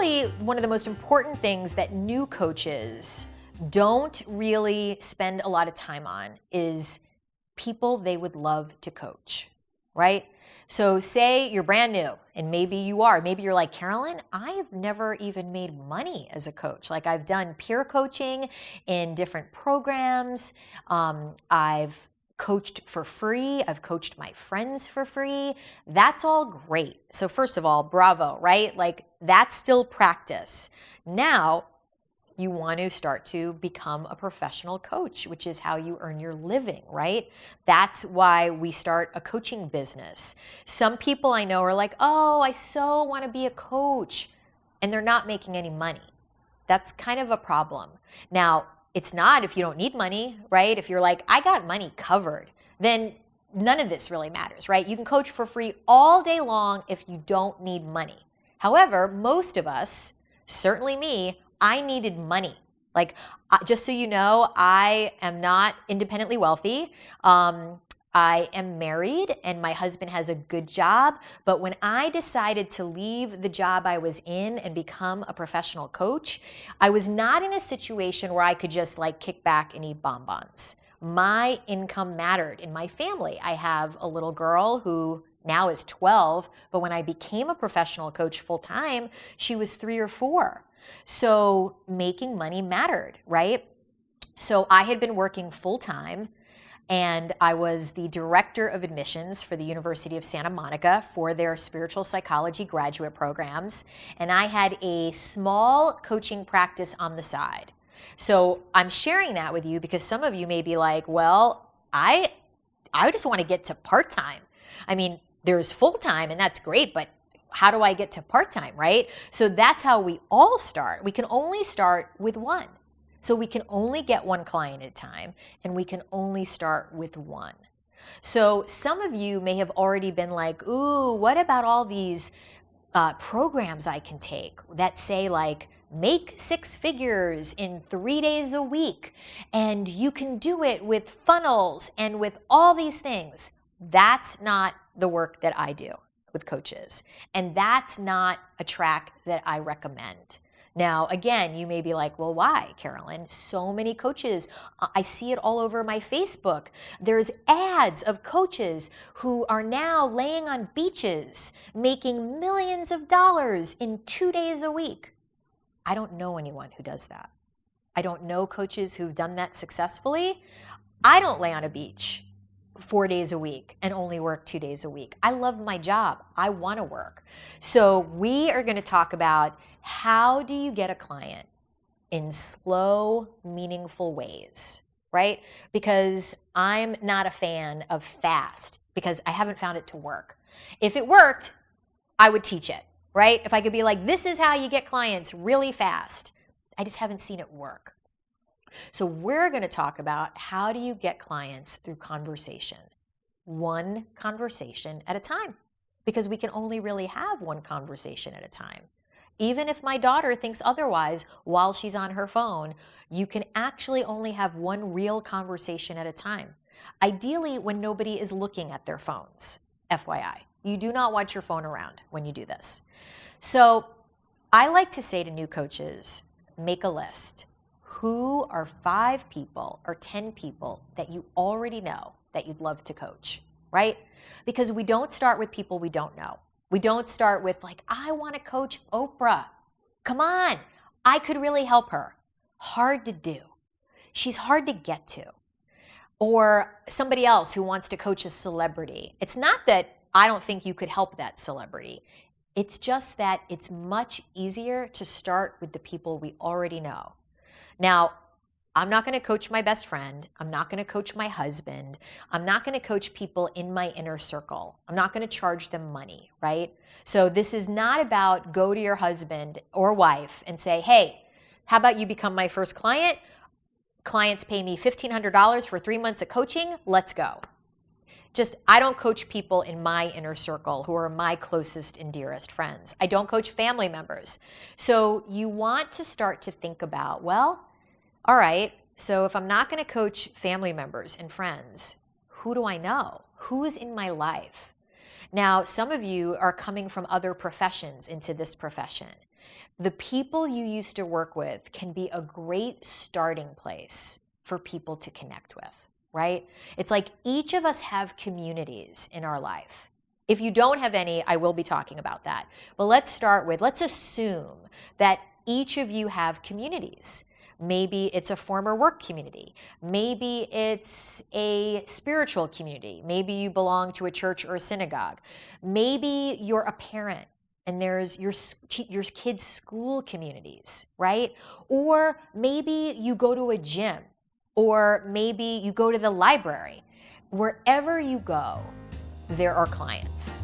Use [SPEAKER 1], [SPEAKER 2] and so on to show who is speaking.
[SPEAKER 1] probably one of the most important things that new coaches don't really spend a lot of time on is people they would love to coach, right? So say you're brand new, and maybe you're like, Carolyn, I've never even made money as a coach. Like, I've done peer coaching in different programs. I've coached for free. I've coached my friends for free. That's all great. So first of all, bravo, right? Like, that's still practice. Now, you want to start to become a professional coach, which is how you earn your living, right? That's why we start a coaching business. Some people I know are like, oh, I so want to be a coach, and they're not making any money. That's kind of a problem. Now, it's not if you don't need money, right? If you're like, I got money covered, then none of this really matters, right? You can coach for free all day long if you don't need money. However, most of us, certainly me, I needed money. Like, just so you know, I am not independently wealthy. I am married and my husband has a good job. But when I decided to leave the job I was in and become a professional coach, I was not in a situation where I could just like kick back and eat bonbons. My income mattered in my family. I have a little girl who now is 12, but when I became a professional coach full time, she was 3 or 4. So making money mattered, right? So I had been working full time, and I was the director of admissions for the University of Santa Monica for their spiritual psychology graduate programs. And I had a small coaching practice on the side. So I'm sharing that with you because some of you may be like, well, I just want to get to part-time. I mean, there's full-time and that's great, but how do I get to part-time, right? So that's how we all start. We can only start with one. So we can only get one client at a time, and we can only start with one. So some of you may have already been like, ooh, what about all these programs I can take that say like, make 6 figures in 3 days a week, and you can do it with funnels and with all these things. That's not the work that I do with coaches. And that's not a track that I recommend. Now, again, you may be like, well, why, Carolyn? So many coaches, I see it all over my Facebook. There's ads of coaches who are now laying on beaches, making millions of dollars in 2 days a week. I don't know anyone who does that. I don't know coaches who've done that successfully. I don't lay on a beach 4 days a week and only work 2 days a week. I love my job. I want to work. So we are going to talk about how do you get a client in slow, meaningful ways, right? Because I'm not a fan of fast because I haven't found it to work. If it worked, I would teach it, right? If I could be like, this is how you get clients really fast. I just haven't seen it work. So we're going to talk about how do you get clients through conversation, one conversation at a time, because we can only really have one conversation at a time. Even if my daughter thinks otherwise while she's on her phone, you can actually only have one real conversation at a time. Ideally, when nobody is looking at their phones, FYI. You do not want your phone around when you do this. So I like to say to new coaches, make a list. Who are 5 people or 10 people that you already know that you'd love to coach, right? Because we don't start with people we don't know. We don't start with like, I want to coach Oprah. Come on, I could really help her. Hard to do. She's hard to get to. Or somebody else who wants to coach a celebrity. It's not that I don't think you could help that celebrity. It's just that it's much easier to start with the people we already know. Now, I'm not going to coach my best friend. I'm not going to coach my husband. I'm not going to coach people in my inner circle. I'm not going to charge them money, right? So this is not about go to your husband or wife and say, hey, how about you become my first client? Clients pay me $1,500 for 3 months of coaching. Let's go. I don't coach people in my inner circle who are my closest and dearest friends. I don't coach family members. So you want to start to think about, well, all right, so if I'm not going to coach family members and friends, who do I know? Who is in my life? Now, some of you are coming from other professions into this profession. The people you used to work with can be a great starting place for people to connect with, right? It's like each of us have communities in our life. If you don't have any, I will be talking about that. But let's assume that each of you have communities. Maybe it's a former work community. Maybe it's a spiritual community. Maybe you belong to a church or a synagogue. Maybe you're a parent and there's your kids' school communities, right? Or maybe you go to a gym, or maybe you go to the library. Wherever you go, there are clients.